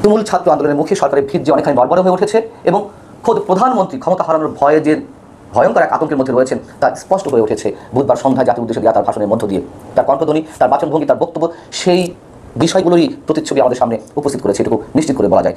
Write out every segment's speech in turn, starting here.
তুমুল ছাত্র আন্দোলনের মুখে সরকারের ভিত যে অনেকখানি বড়বড় হয়ে উঠেছে এবং খোদ প্রধানমন্ত্রী ক্ষমতা হারানোর ভয়ে যে ভয়ঙ্কর এক আতঙ্কের মধ্যে রয়েছেন তা স্পষ্ট হয়ে উঠেছে বুধবার সন্ধ্যায় জাতির উদ্দেশ্যে দেওয়া তার ভাষণের মধ্য দিয়ে। তার কণ্ঠধ্বনি, তার বাচনভঙ্গি, তার বক্তব্য সেই বিষয়গুলোরই প্রতিচ্ছবি আমাদের সামনে উপস্থিত করেছে, এটুকু নিশ্চিত করে বলা যায়।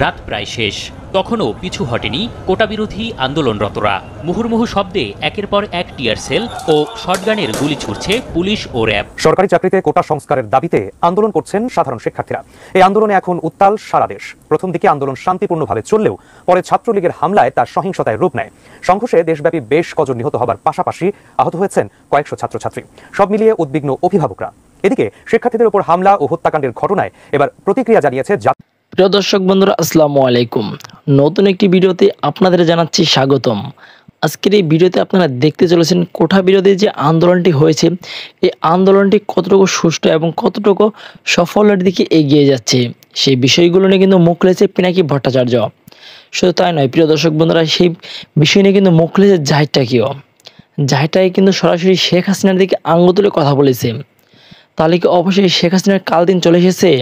রাত প্রায় শেষ, তখনও পিছু হটেনি কোটা বিরোধী আন্দোলনরতরা। মুহুর্মুহু শব্দে একের পর এক টিয়ার সেল ও শটগানের গুলি ছুড়ছে পুলিশ ও র্যাব। সরকারি চাকরিতে কোটা সংস্কারের দাবিতে আন্দোলন করছেন সাধারণ শিক্ষার্থীরা। এই আন্দোলনে এখন উত্তাল সারা দেশ। প্রথম দিকে আন্দোলন শান্তিপূর্ণভাবে চললেও পরে ছাত্রলীগের হামলায় তার সহিংসতায় রূপ নেয়। সংঘর্ষে দেশব্যাপী বেশ কজন নিহত হবার পাশাপাশি আহত হয়েছেন কয়েকশো ছাত্রছাত্রী। সব মিলিয়ে উদ্বিগ্ন অভিভাবকরা। এদিকে শিক্ষার্থীদের উপর হামলা ও হত্যাকাণ্ডের ঘটনায় এবার প্রতিক্রিয়া জানিয়েছে। প্রিয় দর্শক বন্ধুরা, আসসালামু আলাইকুম। নতুন একটি ভিডিওতে আপনাদের জানাচ্ছি স্বাগতম। আজকের এই ভিডিওতে আপনারা দেখতে চলেছেন কোটা বিরোধী যে আন্দোলনটি হয়েছে, এই আন্দোলনটি কতটুকু সুষ্ঠু এবং কতটুকু সফলের দিকে এগিয়ে যাচ্ছে, সেই বিষয়গুলো নিয়ে কিন্তু মুখ খুলেছে পিনাকি ভট্টাচার্য। শুধু তাই নয় প্রিয় দর্শক বন্ধুরা, সেই বিষয় নিয়ে কিন্তু মুখ খুলেছে জাহিদ টাকিও। জাহিদ টাকি কিন্তু সরাসরি শেখ হাসিনার দিকে আঙুল তুলে কথা বলেছে। তাহলে কি অবশ্যই শেখ হাসিনার কাল দিন চলে এসেছে?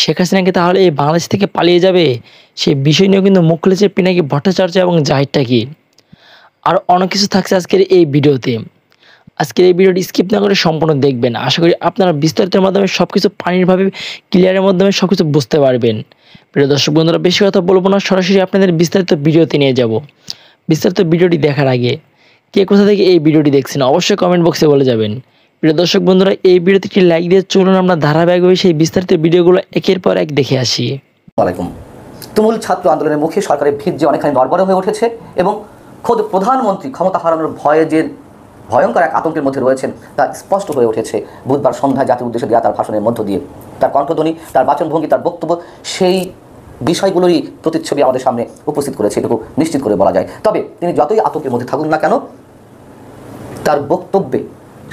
শেখ হাসিনাকে তাহলে এই বাংলাদেশ থেকে পালিয়ে যাবে? সেই বিষয় নিয়েও কিন্তু মুখ খুলেছে পিনাকি ভট্টাচার্য এবং জাহিদ টাকি। আর অনেক কিছু থাকছে আজকের এই ভিডিওতে। আজকের এই ভিডিওটি স্কিপ না করে সম্পূর্ণ দেখবেন। আশা করি আপনারা বিস্তারিতের মাধ্যমে সবকিছু পানিরভাবে ক্লিয়ারের মাধ্যমে সবকিছু বুঝতে পারবেন। প্রিয় দর্শক বন্ধুরা, বেশি কথা বলবো না, সরাসরি আপনাদের বিস্তারিত ভিডিওতে নিয়ে যাব। বিস্তারিত ভিডিওটি দেখার আগে কে কোথা থেকে এই ভিডিওটি দেখছেন অবশ্যই কমেন্ট বক্সে বলে যাবেন। প্রিয় দর্শক বন্ধুরা, এই ভিডিওতে একটি লাইক দিয়ে চলুন আমরা ধারাবাহিকভাবে সেই বিস্তারিত ভিডিওগুলো একের পর এক দেখে আসি। ওয়ালাইকুম। তুমুল ছাত্র আন্দোলনের মুখে সরকারের ভিত যে অনেকখানি বড়বড় হয়ে উঠেছে এবং খোদ প্রধানমন্ত্রী ক্ষমতা হারানোর ভয়ে যে ভয়ঙ্কর এক আতঙ্কের মধ্যে রয়েছেন তা স্পষ্ট হয়ে উঠেছে বুধবার সন্ধ্যায় জাতির উদ্দেশ্যে দেওয়া তার ভাষণের মধ্য দিয়ে। তার কণ্ঠধ্বনি, তার বাচনভঙ্গি, তার বক্তব্য সেই বিষয়গুলোরই প্রতিচ্ছবি আমাদের সামনে উপস্থিত করেছে, এটুকু নিশ্চিত করে বলা যায়। তবে তিনি যতই আতঙ্কের মধ্যে থাকুন না কেন, তার বক্তব্যে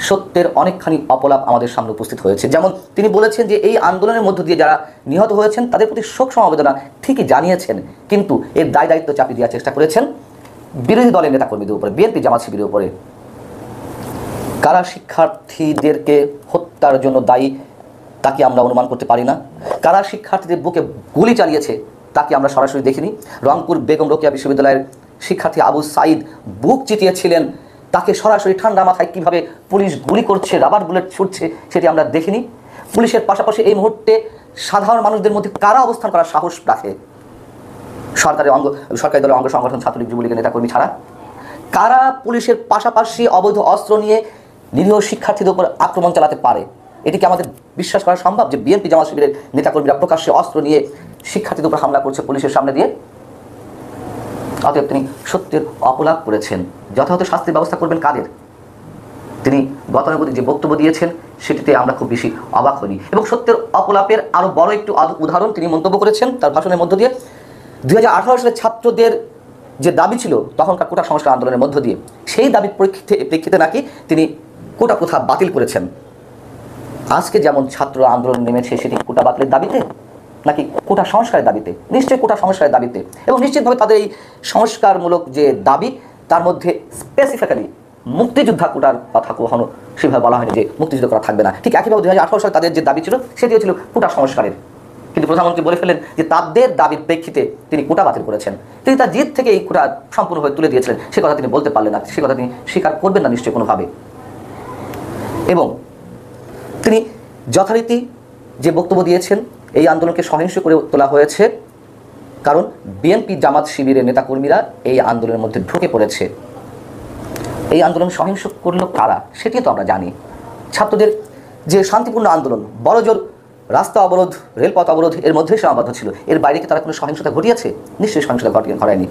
সত্যের অনেকখানি অপলাপ আমাদের সামনে উপস্থিত হয়েছে। যেমন তিনি বলেছেন যে এই আন্দোলনের মধ্য দিয়ে যারা নিহত হয়েছেন তাদের প্রতি শোক সমবেদনা ঠিকই জানিয়েছেন, কিন্তু এর দায় দায়িত্ব চাপিয়ে দেওয়ার চেষ্টা করেছেন বিরোধী দলের নেতাকর্মীদের উপরে, বিএনপি জামাত শিবিরের উপরে। কারা শিক্ষার্থীদেরকে হত্যার জন্য দায়ী তাকে আমরা অনুমান করতে পারি না। কারা শিক্ষার্থীদের বুকে গুলি চালিয়েছে তাকে আমরা সরাসরি দেখিনি। রংপুর বেগম রোকেয়া বিশ্ববিদ্যালয়ের শিক্ষার্থী আবু সাইদ বুক চিতিয়েছিলেন, তাকে সরাসরি ঠান্ডা মাথায় কীভাবে পুলিশ গুলি করছে, রাবার বুলেট ছুটছে সেটি আমরা দেখিনি। পুলিশের পাশাপাশি এই মুহূর্তে সাধারণ মানুষদের মধ্যে কারা অবস্থান করার সাহস রাখে সরকারি দলের অঙ্গ সংগঠন ছাত্রলীগ যুবলীগের নেতাকর্মী ছাড়া? কারা পুলিশের পাশাপাশি অবৈধ অস্ত্র নিয়ে নিরীহ শিক্ষার্থীদের উপর আক্রমণ চালাতে পারে? এটিকে আমাদের বিশ্বাস করা সম্ভব যে বিএনপি জামাত শিবিরের নেতাকর্মীরা প্রকাশ্যে অস্ত্র নিয়ে শিক্ষার্থীদের উপর হামলা করছে পুলিশের সামনে দিয়ে? অতএব তিনি সত্যের অপলাপ করেছেন। যথাযথ শাস্তির ব্যবস্থা করবেন কাদের? তিনি গতানুগতিক যে বক্তব্য দিয়েছেন সেটিতে আমরা খুব বেশি অবাক হইনি। এবং সত্যের অপলাপের আরও বড় একটু উদাহরণ তিনি মন্তব্য করেছেন তার ভাষণের মধ্য দিয়ে। 2018 সালে ছাত্রদের যে দাবি ছিল তখনকার কোটা সংস্কার আন্দোলনের মধ্য দিয়ে, সেই দাবির প্রেক্ষিতে নাকি তিনি কোটা প্রথা বাতিল করেছেন। আজকে যেমন ছাত্র আন্দোলন নেমেছে সেটি কোটা বাতিলের দাবিতে নাকি কোটা সংস্কারের দাবিতে? নিশ্চয়ই কোটা সংস্কারের দাবিতে। এবং নিশ্চিতভাবে তাদের এই সংস্কারমূলক যে দাবি তার মধ্যে স্পেসিফিক্যালি মুক্তিযোদ্ধা কোটার কথা কখনো সেভাবে বলা হয়নি যে মুক্তিযুদ্ধ করা থাকবে না। ঠিক একইভাবে 2018 সালে তাদের যে দাবি ছিল সেটিও ছিল কোটা সংস্কারের, কিন্তু প্রধানমন্ত্রী বলে ফেলেন যে তাদের দাবির প্রেক্ষিতে তিনি কোটা বাতিল করেছেন। তিনি তার জিদ থেকে এই কোটা সম্পূর্ণভাবে তুলে দিয়েছিলেন, সে কথা তিনি বলতে পারলেন না, সে কথা তিনি স্বীকার করবেন না নিশ্চয়ই কোনোভাবে। এবং তিনি যথারীতি যে বক্তব্য দিয়েছেন, এই আন্দোলনকে সহিংস করে তোলা হয়েছে কারণ বিএনপি জামাত শিবিরের নেতাকর্মীরা এই আন্দোলনের মধ্যে ঢুকে পড়েছে। এই আন্দোলন সহিংস করলো কারা সেটিও তো আমরা জানি। ছাত্রদের যে শান্তিপূর্ণ আন্দোলন, বড়জোর রাস্তা অবরোধ, রেলপথ অবরোধ এর মধ্যেই সীমাবদ্ধ ছিল। এর বাইরে কি তারা কোনো সহিংসতা ঘটিয়েছে? নিশ্চয়ই সহিংসতা ঘটায়নি।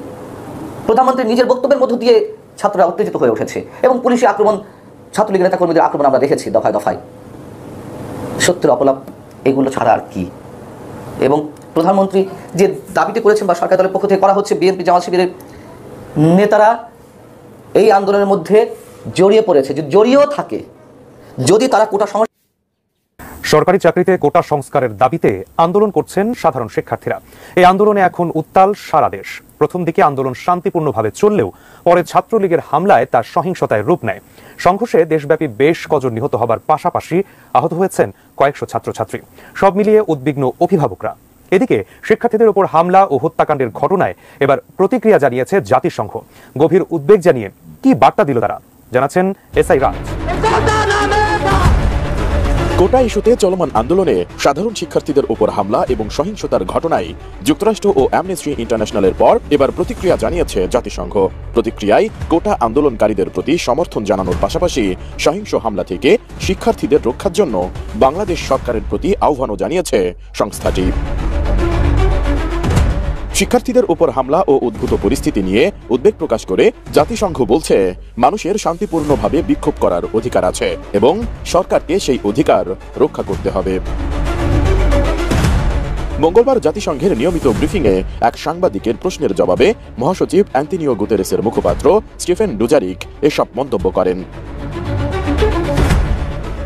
প্রধানমন্ত্রী নিজের বক্তব্যের মধ্য দিয়ে ছাত্ররা উত্তেজিত হয়ে উঠেছে এবং পুলিশি আক্রমণ, ছাত্রলীগের নেতাকর্মীদের আক্রমণ আমরা দেখেছি দফায় দফায়। সত্যের অপলাপ এগুলো ছাড়া আর কি? এবং প্রধানমন্ত্রী যে দাবিটি করেছেন বা সরকার দলের পক্ষ থেকে করা হচ্ছে, বিএনপি জামাত শিবিরের নেতারা এই আন্দোলনের মধ্যে জড়িয়ে পড়েছে, যে জড়িয়েও থাকে যদি তারা কোটা সরকারি চাকরিতে কোটা সংস্কারের দাবিতে আন্দোলন করছেন সাধারণ শিক্ষার্থীরা। এই আন্দোলনে এখন উত্তাল সারা দেশ। প্রথম দিকে আন্দোলন শান্তিপূর্ণভাবে চললেও পরে ছাত্রলীগের হামলায় তার সহিংসতায় রূপ নেয়। সংঘর্ষে দেশব্যাপী বেশ কজন নিহত হবার পাশাপাশি আহত হয়েছেন কয়েকশো ছাত্রছাত্রী। সব মিলিয়ে উদ্বিগ্ন অভিভাবকরা। এদিকে শিক্ষার্থীদের উপর হামলা ও হত্যাকাণ্ডের ঘটনায় এবার প্রতিক্রিয়া জানিয়েছে জাতিসংঘ। গভীর উদ্বেগ জানিয়ে কি বার্তা দিল তারা, জানাচ্ছেন এসআই রাজ। কোটা ইস্যুতে চলমান আন্দোলনে সাধারণ শিক্ষার্থীদের উপর হামলা এবং সহিংসতার ঘটনায় যুক্তরাষ্ট্র ও অ্যামনেস্টি ইন্টারন্যাশনালের পর এবার প্রতিক্রিয়া জানিয়েছে জাতিসংঘ। প্রতিক্রিয়ায় কোটা আন্দোলনকারীদের প্রতি সমর্থন জানানোর পাশাপাশি সহিংস হামলা থেকে শিক্ষার্থীদের রক্ষার জন্য বাংলাদেশ সরকারের প্রতি আহ্বানও জানিয়েছে সংস্থাটি। শিক্ষার্থীদের উপর হামলা ও উদ্ভূত পরিস্থিতি নিয়ে উদ্বেগ প্রকাশ করে জাতিসংঘ বলছে, মানুষের শান্তিপূর্ণভাবে বিক্ষোভ করার অধিকার আছে এবং সরকারকে সেই অধিকার রক্ষা করতে হবে। মঙ্গলবার জাতিসংঘের নিয়মিত ব্রিফিংয়ে এক সাংবাদিকের প্রশ্নের জবাবে মহাসচিব অ্যান্টনিও গুতেরেসের মুখপাত্র স্টিফেন ডুজারিক এসব মন্তব্য করেন।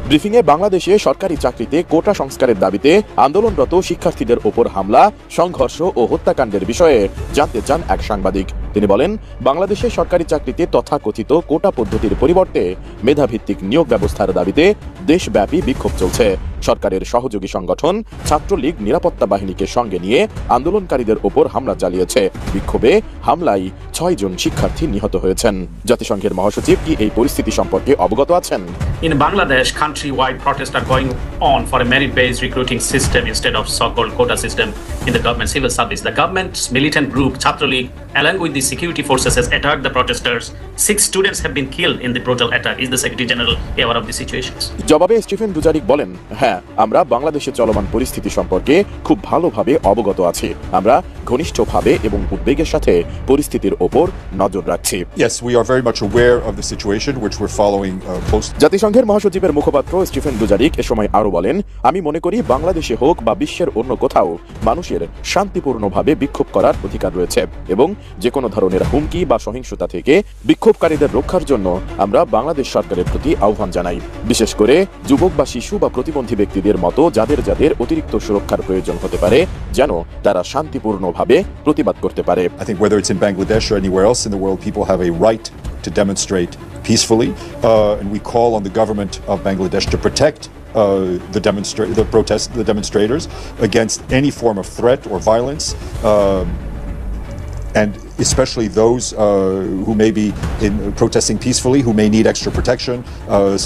ব্রিফিংয়ে বাংলাদেশে সরকারি চাকরিতে কোটা সংস্কারের দাবিতে আন্দোলনরত শিক্ষার্থীদের ওপর হামলা, সংঘর্ষ ও হত্যাকাণ্ডের বিষয়ে জানতে চান এক সাংবাদিক। তিনি বলেন, বাংলাদেশে সরকারি চাকরিতে তথাকথিত কোটা পদ্ধতির পরিবর্তে মেধাভিত্তিক নিয়োগ ব্যবস্থার দাবিতে দেশব্যাপী বিক্ষোভ চলছে। সরকারের সহযোগী সংগঠন ছাত্রলীগ নিরাপত্তা বাহিনীকে সঙ্গে নিয়ে আন্দোলনকারীদের ওপর হামলা চালিয়েছে। বিক্ষোভে হামলায় 6 জন শিক্ষার্থী নিহত হয়েছেন। জাতিসংঘের মহাসচিব কি এই পরিস্থিতি সম্পর্কে অবগত আছেন? In Bangladesh, countrywide protests are going on for a merit-based recruiting system instead of so-called quota system in the government civil service. The government's militant group, Chhatra League, along with the security forces, has attacked the protesters. 6 students have been killed in the brutal attack. Is the Secretary General aware of the situations? জবাবে Stephen Dujarric বলেন, হ্যাঁ, আমরা বাংলাদেশে চলমান পরিস্থিতি সম্পর্কে খুব ভালোভাবে অবগত আছি। আমরা ঘনিষ্ঠভাবে এবং উদ্বেগের সাথে পরিস্থিতির ওপর নজর রাখছি। Yes, we are very much aware of the situation which we're following closely. জাতিসংঘের মহাসচিবের মুখপাত্র স্টিফেন ডুজারিক এ সময় আরো বলেন, আমি মনে করি বাংলাদেশে হোক বা বিশ্বের অন্য কোথাও মানুষের শান্তিপূর্ণভাবে বিক্ষোভ করার অধিকার রয়েছে এবং যে কোনো ধরনের হুমকি বা সহিংসতা থেকে বিক্ষোভকারীদের রক্ষার জন্য আমরা বাংলাদেশ সরকারের প্রতি আহ্বান জানাই। বিশেষ করে যুবক বা শিশু বা প্রতিবন্ধী ব্যক্তিদের মতো যাদের অতিরিক্ত সুরক্ষার প্রয়োজন হতে পারে, যেন তারা শান্তিপূর্ণভাবে প্রতিবাদ করতে পারে। I think whether it's in Bangladesh or anywhere else in the world, people have a right to demonstrate peacefully, and we call on the government of Bangladesh to protect the demonstrators against any form of threat or violence, and especially those who may be protesting peacefully, who may need extra protection,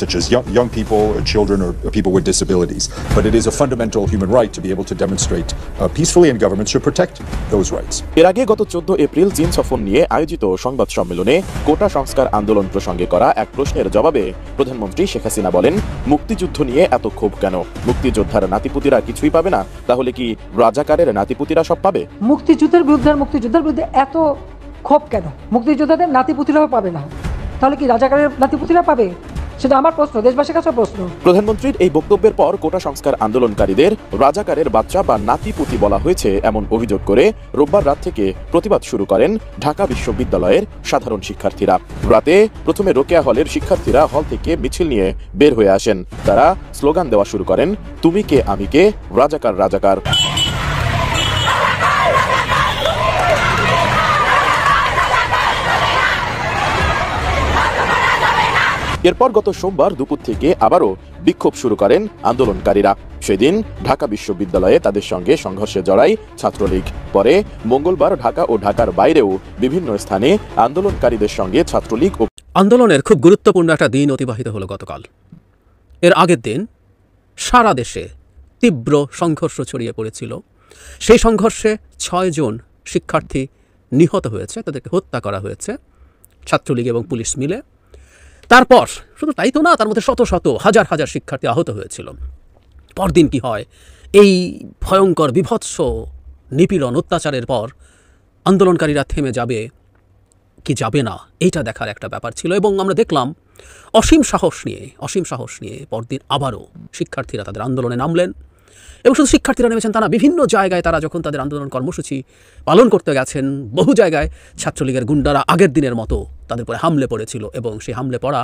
such as young people, children, or people with disabilities. But it is a fundamental human right to be able to demonstrate peacefully, and governments should protect those rights. এর আগে গত 14 April চীন সফর নিয়ে আয়োজিত সংবাদ সম্মেলনে কোটা সংস্কার আন্দোলন প্রসঙ্গে করা এক প্রশ্নের জবাবে প্রধানমন্ত্রী শেখ হাসিনা বলেন, মুক্তিযুদ্ধ নিয়ে এত ক্ষোভ কেন? মুক্তিযোদ্ধার নাতিপুতিরা কিছুই পাবে না? তাহলে কি রাজাকারের নাতিপুতিরা সব পাবে? মুক্তিযুদ্ধের বিরুদ্ধে এত ক্ষোভ কেন? মুক্তিযোদ্ধাদের নাতিপুতিরাও পাবে না, তাহলে কি রাজাকারের নাতিপুতিরা পাবে? সেটা আমার প্রশ্ন, দেশবাসীর কাছে প্রশ্ন। প্রধানমন্ত্রীর এই বক্তব্যের পর কোটা সংস্কার আন্দোলনকারীদের রাজাকারের বাচ্চা বা নাতিপুতি বলা হয়েছে এমন অভিযোগ করে রোববার রাত থেকে প্রতিবাদ শুরু করেন ঢাকা বিশ্ববিদ্যালয়ের সাধারণ শিক্ষার্থীরা। রাতে প্রথমে রোকেয়া হলের শিক্ষার্থীরা হল থেকে মিছিল নিয়ে বের হয়ে আসেন। তারা স্লোগান দেওয়া শুরু করেন, তুমি কে আমি কে, রাজাকার রাজাকার। এরপর গত সোমবার দুপুর থেকে আবারও বিক্ষোভ শুরু করেন আন্দোলনকারীরা। সেদিন ঢাকা বিশ্ববিদ্যালয়ে তাদের সঙ্গে সংঘর্ষে জড়ায় ছাত্রলীগ। পরে মঙ্গলবার ঢাকা ও ঢাকার বাইরেও বিভিন্ন স্থানে আন্দোলনকারীদের সঙ্গে ছাত্রলীগ ও আন্দোলনের খুব গুরুত্বপূর্ণ একটা দিন অতিবাহিত হলো গতকাল। এর আগের দিন সারা দেশে তীব্র সংঘর্ষ ছড়িয়ে পড়েছিল। সেই সংঘর্ষে 6 জন শিক্ষার্থী নিহত হয়েছে, তাদেরকে হত্যা করা হয়েছে ছাত্রলীগ এবং পুলিশ মিলে। তারপর শুধু তাই তো না, তার মধ্যে শত শত হাজার হাজার শিক্ষার্থী আহত হয়েছিল। পরদিন কি হয়, এই ভয়ঙ্কর বিভৎস নিপীড়ন অত্যাচারের পর আন্দোলনকারীরা থেমে যাবে কি যাবে না, এইটা দেখার একটা ব্যাপার ছিল। এবং আমরা দেখলাম অসীম সাহস নিয়ে পরদিন আবারও শিক্ষার্থীরা তাদের আন্দোলনে নামলেন। এবং শুধু শিক্ষার্থীরা নেমেছেন তা না, বিভিন্ন জায়গায় তারা যখন তাদের আন্দোলন কর্মসূচি পালন করতে গেছেন, বহু জায়গায় ছাত্রলীগের গুন্ডারা আগের দিনের মতো তাদের উপরে হামলে পড়েছিল এবং সেই হামলে পড়া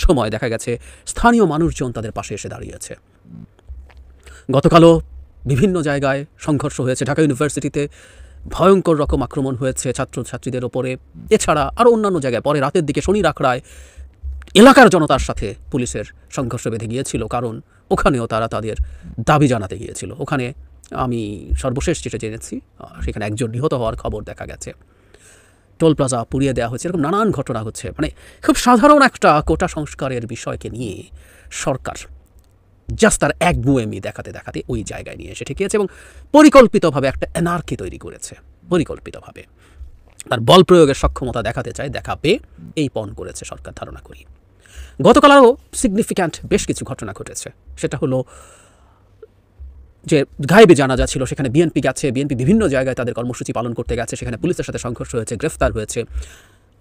সময় দেখা গেছে স্থানীয় মানুষজন তাদের পাশে এসে দাঁড়িয়েছে। গতকালও বিভিন্ন জায়গায় সংঘর্ষ হয়েছে। ঢাকা ইউনিভার্সিটিতে ভয়ঙ্কর রকম আক্রমণ হয়েছে ছাত্রছাত্রীদের ওপরে, এছাড়া আরও অন্যান্য জায়গায় পরে রাতের দিকে শনির আখড়ায় এলাকার জনতার সাথে পুলিশের সংঘর্ষ বেঁধে গিয়েছিল, কারণ ওখানেও তারা তাদের দাবি জানাতে গিয়েছিল। ওখানে আমি সর্বশেষ যেটা জেনেছি সেখানে একজন নিহত হওয়ার খবর দেখা গেছে, টোল প্লাজা পুড়িয়ে দেওয়া হয়েছে, এরকম নানান ঘটনা হচ্ছে। মানে খুব সাধারণ একটা কোটা সংস্কারের বিষয়কে নিয়ে সরকার জাস্ট তার একগুঁয়েমি দেখাতে দেখাতে ওই জায়গায় নিয়ে এসে ঠেকিয়েছে এবং পরিকল্পিতভাবে একটা এনার্কি তৈরি করেছে। পরিকল্পিতভাবে তার বল প্রয়োগের সক্ষমতা দেখাতে চায়, দেখাবে, এই পণ করেছে সরকার ধারণা করি। গতকাল আরও সিগনিফিক্যান্ট বেশ কিছু ঘটনা ঘটেছে। সেটা হলো যে গায়েবে জানাজা ছিল, সেখানে বিএনপি গেছে, বিএনপি বিভিন্ন জায়গায় তাদের কর্মসূচি পালন করতে গেছে, সেখানে পুলিশের সাথে সংঘর্ষ হয়েছে, গ্রেফতার হয়েছে।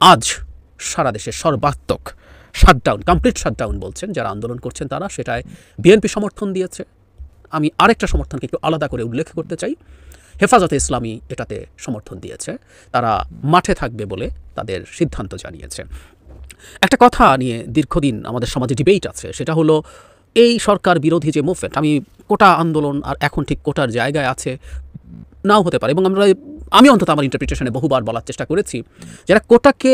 আজ সারা দেশে সর্বাত্মক শাটডাউন, কমপ্লিট শাটডাউন বলছেন যারা আন্দোলন করছেন তারা, সেটায় বিএনপি সমর্থন দিয়েছে। আমি আরেকটা সমর্থনকে একটু আলাদা করে উল্লেখ করতে চাই, হেফাজতে ইসলামী এটাতে সমর্থন দিয়েছে, তারা মাঠে থাকবে বলে তাদের সিদ্ধান্ত জানিয়েছে। একটা কথা নিয়ে দীর্ঘদিন আমাদের সমাজে ডিবেট আছে, সেটা হলো এই সরকার বিরোধী যে মুভমেন্ট, আমি কোটা আন্দোলন আর এখন ঠিক কোটার জায়গায় আছে নাও হতে পারে, এবং আমি অন্তত আমার ইন্টারপ্রিটেশনে বহুবার বলার চেষ্টা করেছি, যারা কোটাকে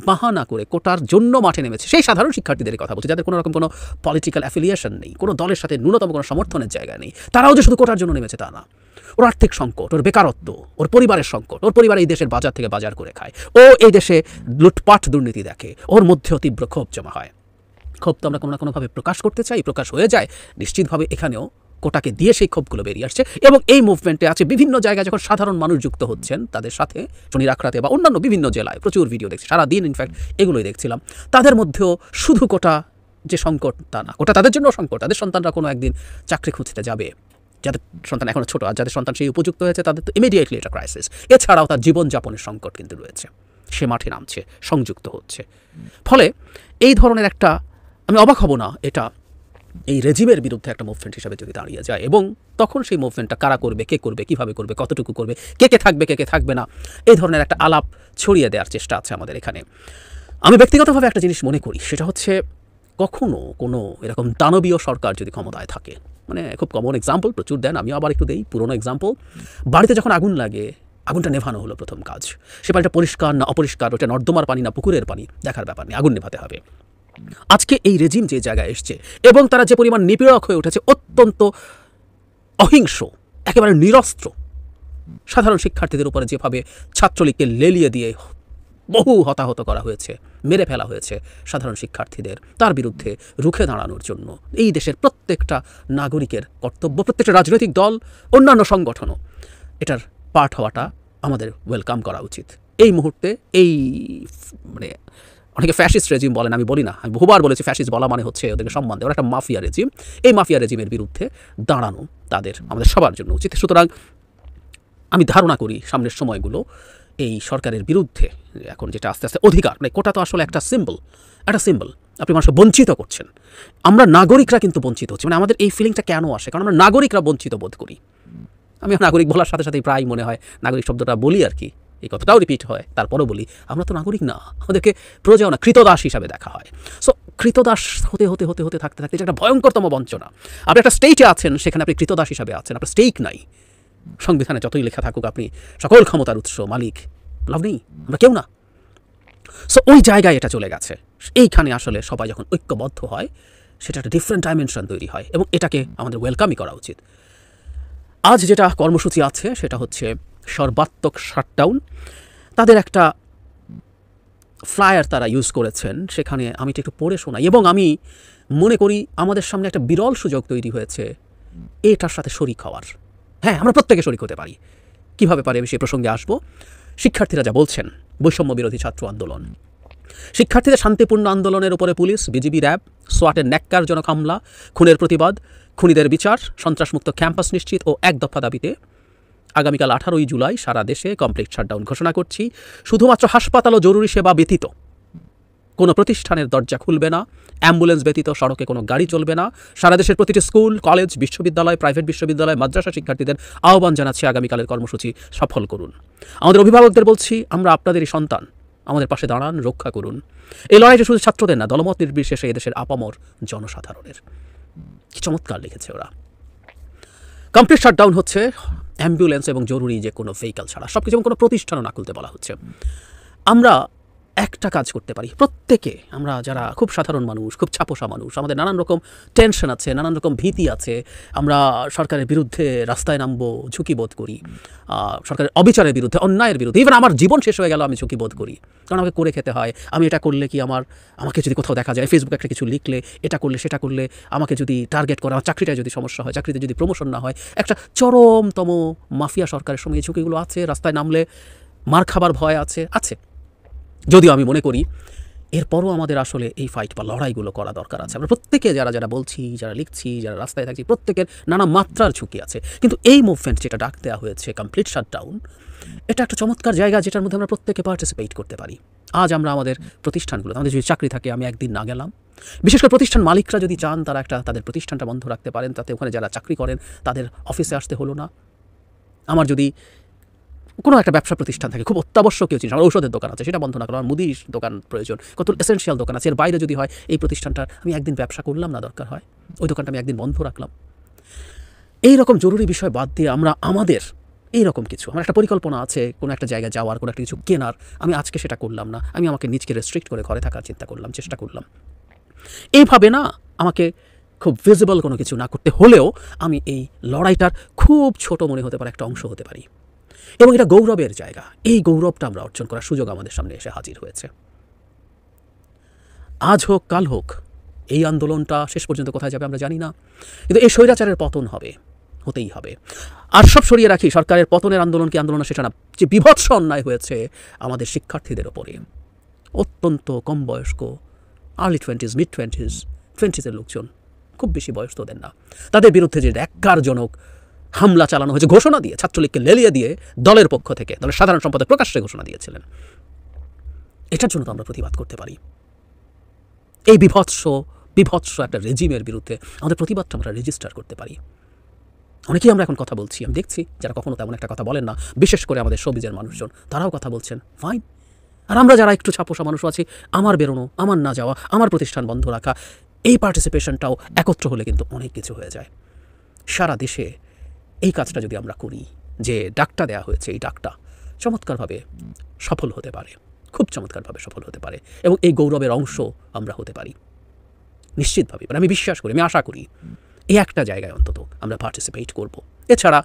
বাহানা করে কোটার জন্য মাঠে নেমেছে সেই সাধারণ শিক্ষার্থীদের কথা বলছে, যাদের কোনো রকম কোনো পলিটিক্যাল অ্যাফিলিয়েশন নেই, কোনো দলের সাথে ন্যূনতম কোনো সমর্থনের জায়গা নেই, তারাও যে শুধু কোটার জন্য নেমেছে তা না। ওর আর্থিক সংকট, ওর বেকারত্ব, ওর পরিবারের সংকট, ওর পরিবার এই দেশের বাজার থেকে বাজার করে খায়, ও এই দেশে লুটপাট দুর্নীতি দেখে, ওর মধ্যেও তীব্র ক্ষোভ জমা হয়। ক্ষোভ তো আমরা কোনো না কোনোভাবে প্রকাশ করতে চাই, প্রকাশ হয়ে যায়, নিশ্চিতভাবে এখানেও কোটাকে দিয়ে সেই ক্ষোভগুলো বেরিয়ে আসছে। এবং এই মুভমেন্টে আছে বিভিন্ন জায়গায় যখন সাধারণ মানুষ যুক্ত হচ্ছেন তাদের সাথে, শনির আখড়াতে বা অন্যান্য বিভিন্ন জেলায় প্রচুর ভিডিও দেখছি, সারাদিন ইনফ্যাক্ট এগুলোই দেখছিলাম। তাদের মধ্যেও শুধু কোটা যে সংকট তা না, কোটা তাদের জন্য সংকট, তাদের সন্তানরা কোনো একদিন চাকরি খুঁজতে যাবে, যাদের সন্তান এখনও ছোটো, আর যাদের সন্তান সেই উপযুক্ত হয়েছে তাদের তো ইমিডিয়েটলি এটা ক্রাইসিস। এছাড়াও তার জীবনযাপনের সংকট কিন্তু রয়েছে, সে মাঠে নামছে, সংযুক্ত হচ্ছে। ফলে এই ধরনের একটা, আমি অবাক হব না এটা এই রেজিমের বিরুদ্ধে একটা মুভমেন্ট হিসাবে যদি দাঁড়িয়ে যায়, এবং তখন সেই মুভমেন্টটা কারা করবে, কে করবে, কীভাবে করবে, কতটুকু করবে, কে কে থাকবে, কে কে থাকবে না, এই ধরনের একটা আলাপ ছড়িয়ে দেওয়ার চেষ্টা আছে আমাদের এখানে। আমি ব্যক্তিগতভাবে একটা জিনিস মনে করি, সেটা হচ্ছে কখনো কোনো এরকম দানবীয় সরকার যদি ক্ষমতায় থাকে, মানে খুব কমন এক্সাম্পল প্রচুর দেন, আমিও আবার একটু দেই পুরোনো এক্সাম্পল। বাড়িতে যখন আগুন লাগে, আগুনটা নেভানো হলো প্রথম কাজ, সে বাড়িটা পরিষ্কার না অপরিষ্কার, ওটা নর্দমার পানি না পুকুরের পানি দেখার ব্যাপার নেই, আগুন নেভাতে হবে। আজকে এই রেজিম যে জায়গায় এসছে এবং তারা যে পরিমাণ নিপীড়ক হয়ে উঠেছে, অত্যন্ত অহিংস, একেবারে নিরস্ত্র, সাধারণ শিক্ষার্থীদের উপরে যেভাবে ছাত্রলীগকে লেলিয়ে দিয়ে বহু হতাহত করা হয়েছে, মেরে ফেলা হয়েছে সাধারণ শিক্ষার্থীদের, তার বিরুদ্ধে রুখে দাঁড়ানোর জন্য এই দেশের প্রত্যেকটা নাগরিকের কর্তব্য, প্রত্যেকটা রাজনৈতিক দল, অন্যান্য সংগঠনও এটার পার্ট হওয়াটা আমাদের ওয়েলকাম করা উচিত। এই মুহূর্তে এই মানে অনেকে ফ্যাসিস্ট রেজিম বলেন, আমি বলি না, আমি বহুবার বলেছি ফ্যাসিস্ট বলা মানে হচ্ছে ওদেরকে সম্মান দেওয়া, ওরা একটা মাফিয়া রেজিম। এই মাফিয়া রেজিমের বিরুদ্ধে দাঁড়ানো তাদের, আমাদের সবার জন্য উচিত। সুতরাং আমি ধারণা করি সামনের সময়গুলো এই সরকারের বিরুদ্ধে এখন যেটা আস্তে আস্তে অধিকার, মানে কোটা তো আসলে একটা সিম্বল, আপনি মানুষকে বঞ্চিত করছেন, আমরা নাগরিকরা কিন্তু বঞ্চিত হচ্ছি। মানে আমাদের এই ফিলিংটা কেন আসে? কারণ আমরা নাগরিকরা বঞ্চিত বোধ করি। আমি নাগরিক বলার সাথে সাথেই প্রায় মনে হয় নাগরিক শব্দটা বলি আর কি, এই কথাটাও রিপিট হয়, তারপরও বলি আমরা তো নাগরিক না, আমাদেরকে প্রজাও না, কৃতদাস হিসাবে দেখা হয়। সো কৃতদাস হতে হতে হতে হতে থাকতে থাকতে এটা একটা ভয়ঙ্করতম বঞ্চনা। আপনি একটা স্টেটে আছেন, সেখানে আপনি কৃতদাস হিসাবে আছেন, আপনার স্টেক নাই। সংবিধানে যতই লেখা থাকুক আপনি সকল ক্ষমতার উৎস, মালিক, লাভ নেই, আমরা কেউ না। সো ওই জায়গায় এটা চলে গেছে। এইখানে আসলে সবাই যখন ঐক্যবদ্ধ হয়, সেটা একটা ডিফারেন্ট ডাইমেনশন তৈরি হয় এবং এটাকে আমাদের ওয়েলকামই করা উচিত। আজ যেটা কর্মসূচি আছে সেটা হচ্ছে সর্বাত্মক শাটডাউন। তাদের একটা ফ্লায়ার তারা ইউজ করেছেন, সেখানে আমি একটু পড়ে শোনাই, এবং আমি মনে করি আমাদের সামনে একটা বিরল সুযোগ তৈরি হয়েছে এটার সাথে শরিক হওয়ার। হ্যাঁ, আমরা প্রত্যেকে শরিক হতে পারি। কীভাবে পারি আমি সেই প্রসঙ্গে আসবো। শিক্ষার্থীরা যা বলছেন, বৈষম্য বিরোধী ছাত্র আন্দোলন, শিক্ষার্থীদের শান্তিপূর্ণ আন্দোলনের উপরে পুলিশ, বিজিবি, র্যাব, সোয়াটের ন্যাক্কারজনক হামলা, খুনের প্রতিবাদ, খুনিদের বিচার, সন্ত্রাসমুক্ত ক্যাম্পাস নিশ্চিত ও এক দফা দাবিতে আগামীকাল 18ই জুলাই সারা দেশে কমপ্লিট শাটডাউন ঘোষণা করছি। শুধুমাত্র হাসপাতাল ও জরুরি সেবা ব্যতীত কোনো প্রতিষ্ঠানের দরজা খুলবে না, অ্যাম্বুলেন্স ব্যতীত সড়কে কোনো গাড়ি চলবে না। সারা দেশের প্রতিটি স্কুল, কলেজ, বিশ্ববিদ্যালয়, প্রাইভেট বিশ্ববিদ্যালয়, মাদ্রাসা শিক্ষার্থীদের আহ্বান জানাচ্ছি আগামীকালের কর্মসূচি সফল করুন। আমাদের অভিভাবকদের বলছি, আমরা আপনাদেরই সন্তান, আমাদের পাশে দাঁড়ান, রক্ষা করুন। এই লড়াইটা শুধু ছাত্রদের না, দলমত নির্বিশেষে এদেশের আপামর জনসাধারণের। কি চমৎকার লিখেছে ওরা। কমপ্লিট শাটডাউন হচ্ছে অ্যাম্বুলেন্স এবং জরুরি যে কোনো ভেহিকল ছাড়া, সব কিছু, কোনো প্রতিষ্ঠানও না খুলতে বলা হচ্ছে। আমরা একটা কাজ করতে পারি প্রত্যেকে, আমরা যারা খুব সাধারণ মানুষ, খুব ছাপোষা মানুষ, আমাদের নানান রকম টেনশন আছে, নানান রকম ভীতি আছে, আমরা সরকারের বিরুদ্ধে রাস্তায় নামবো, ঝুঁকি বোধ করি, সরকারের অবিচারের বিরুদ্ধে, অন্যায়ের বিরুদ্ধে, ইভেন আমার জীবন শেষ হয়ে গেল আমি ঝুঁকি বোধ করি, কারণ আমাকে করে খেতে হয়। আমি এটা করলে কি আমাকে যদি কোথাও দেখা যায়, ফেসবুকে একটা কিছু লিখলে, এটা করলে সেটা করলে আমাকে যদি টার্গেট করে, আমার চাকরিটায় যদি সমস্যা হয়, চাকরিতে যদি প্রমোশন না হয়, একটা চরমতম মাফিয়া সরকারের সঙ্গে এই ঝুঁকিগুলো আছে। রাস্তায় নামলে মার খাবার ভয় আছে। যদিও আমি মনে করি এরপরও আমাদের আসলে এই ফাইট বা লড়াইগুলো করা দরকার আছে। আমরা প্রত্যেকে যারা বলছি, যারা লিখছি, যারা রাস্তায় থাকছি, প্রত্যেকের নানা মাত্রার ঝুঁকি আছে। কিন্তু এই মুভমেন্ট যেটা ডাক দেওয়া হয়েছে কমপ্লিট শাটডাউন, এটা একটা চমৎকার জায়গা যেটার মধ্যে আমরা প্রত্যেকে পার্টিসিপেট করতে পারি। আজ আমরা আমাদের প্রতিষ্ঠানগুলো, আমাদের যদি চাকরি থাকে, আমি একদিন না গেলাম, বিশেষ করে প্রতিষ্ঠান মালিকরা যদি চান তারা তাদের প্রতিষ্ঠানটা বন্ধ রাখতে পারেন, তাতে ওখানে যারা চাকরি করেন তাদের অফিসে আসতে হলো না। আমার যদি কোনো একটা ব্যবসা প্রতিষ্ঠান থাকে, খুব অত্যাবশ্যকীয় জিনিস, আমার ঔষধের দোকান আছে, সেটা বন্ধ না করলাম, মুদির দোকান প্রয়োজন, কত এসেনশিয়াল দোকান আছে, এর বাইরে যদি হয় এই প্রতিষ্ঠানটা আমি একদিন ব্যবসা করলাম না, দরকার হয় ওই দোকানটা আমি একদিন বন্ধ রাখলাম। এই রকম জরুরি বিষয় বাদ দিয়ে আমরা আমাদের এইরকম কিছু, আমার একটা পরিকল্পনা আছে কোনো একটা জায়গায় যাওয়ার, কোনো একটা কিছু কেনার, আমি আজকে সেটা করলাম না, আমি আমাকে নিজকে রেস্ট্রিক্ট করে ঘরে থাকার চিন্তা করলাম, চেষ্টা করলাম। এইভাবে না, আমাকে খুব ভিজিবল কোনো কিছু না করতে হলেও আমি এই লড়াইটার খুব ছোট মনে হতে পারে একটা অংশ হতে পারি, এবং এটা গৌরবের জায়গা। এই গৌরবটা আমরা অর্জন করার সুযোগ আমাদের সামনে এসে হাজির হয়েছে। আজ হোক কাল হোক, এই আন্দোলনটা শেষ পর্যন্ত কোথায় যাবে আমরা জানি না, কিন্তু এই স্বৈরাচারের পতন হতেই হবে। আর সব সরিয়ে রাখি, সরকারের পতনের আন্দোলন কি আন্দোলন সেটা না, যে বিভৎস অন্যায় হয়েছে আমাদের শিক্ষার্থীদের ওপরে, অত্যন্ত কম বয়স্ক, আর্লি 20s, মিড 20s লোকজন, খুব বেশি বয়স তোদের না, তাদের বিরুদ্ধে যে ন্যাক্কারজনক হামলা চালানো হয়েছে, ঘোষণা দিয়ে, ছাত্রলীগকে লেলিয়ে দিয়ে দলের পক্ষ থেকে দলের সাধারণ সম্পাদক প্রকাশ্যে ঘোষণা দিয়েছিলেন, এটার জন্য তো আমরা প্রতিবাদ করতে পারি। এই বিভৎস একটা রেজিমের বিরুদ্ধে আমাদের প্রতিবাদটা আমরা রেজিস্টার করতে পারি। অনেকেই আমরা এখন কথা বলছি, আমি দেখছি যারা কখনো তেমন একটা কথা বলেন না, বিশেষ করে আমাদের সবিজের মানুষজন, তারাও কথা বলছেন, ফাইন। আর আমরা যারা একটু ছাপোষা মানুষ আছি, আমার বেরোনো, আমার না যাওয়া, আমার প্রতিষ্ঠান বন্ধ রাখা, এই পার্টিসিপেশনটাও একত্র হলে কিন্তু অনেক কিছু হয়ে যায়। সারা দেশে এই কাজটা যদি আমরা করি, যে ডাকটা দেওয়া হয়েছে, এই ডাকটা চমৎকারভাবে সফল হতে পারে, খুব চমৎকারভাবে সফল হতে পারে, এবং এই গৌরবের অংশ আমরা হতে পারি নিশ্চিতভাবে। আমি বিশ্বাস করি, আমি আশা করি এই একটা জায়গায় অন্তত আমরা পার্টিসিপেট করব। এছাড়া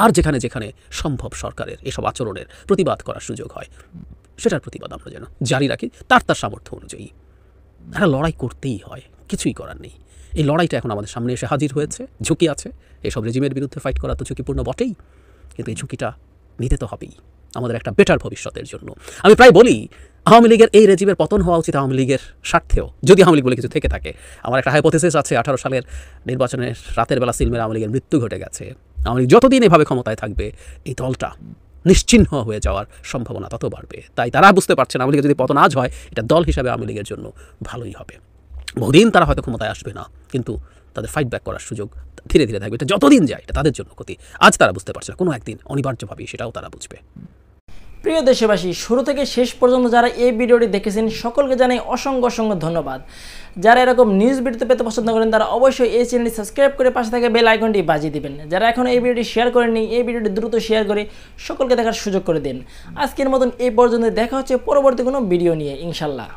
আর যেখানে যেখানে সম্ভব সরকারের এসব আচরণের প্রতিবাদ করার সুযোগ হয়, সেটার প্রতিবাদ আমরা যেন জারি রাখি তার সামর্থ্য অনুযায়ী। একটা লড়াই করতেই হয়, কিছুই করার নেই। এই লড়াইটা এখন আমাদের সামনে এসে হাজির হয়েছে, ঝুঁকি আছে, এসব রেজিমের বিরুদ্ধে ফাইট করা তো ঝুঁকিপূর্ণ বটেই, কিন্তু এই ঝুঁকিটা নিতে তো হবেই আমাদের একটা বেটার ভবিষ্যতের জন্য। আমি প্রায় বলি, আওয়ামী লীগের এই রেজিমের পতন হওয়া উচিত আওয়ামী লীগের স্বার্থেও, যদি আওয়ামী লীগ বলে কিছু থেকে থাকে। আমার একটা হাইপোথেসিস আছে, 18 সালের নির্বাচনের রাতের বেলা সিলমের আওয়ামী লীগের মৃত্যু ঘটে গেছে। আওয়ামী লীগ যতদিন এভাবে ক্ষমতায় থাকবে, এই দলটা নিশ্চিহ্ন হয়ে যাওয়ার সম্ভাবনা তত বাড়বে। তাই তারা বুঝতে পারছেন আওয়ামী লীগের যদি পতন আজ হয়, এটা দল হিসাবে আওয়ামী লীগের জন্য ভালোই হবে। বহুদিন তারা হয়তো ক্ষমতায় আসবে না, কিন্তু তাদের ফাইট ব্যাক করার সুযোগ ধীরে ধীরে থাকবে। এটা যতদিন যায় এটা তাদের জন্য ক্ষতি। আজ তারা বুঝতে পারছে না, কোনো একদিন অনিবার্যভাবে সেটাও তারা বুঝবে। প্রিয় দেশবাসী, শুরু থেকে শেষ পর্যন্ত যারা এই ভিডিওটি দেখেছেন সকলকে জানাই অসংখ্য ধন্যবাদ। যারা এরকম নিউজ ভিডিও পেতে পছন্দ করেন তারা অবশ্যই এই চ্যানেলটি সাবস্ক্রাইব করে পাশে থাকা বেল আইকনটি বাজিয়ে দিবেন। যারা এখন এই ভিডিওটি শেয়ার করেননি, এই ভিডিওটি দ্রুত শেয়ার করে সকলকে দেখার সুযোগ করে দিন। আজকের মতন এই পর্যন্ত, দেখা হচ্ছে পরবর্তী কোনো ভিডিও নিয়ে ইনশাল্লাহ।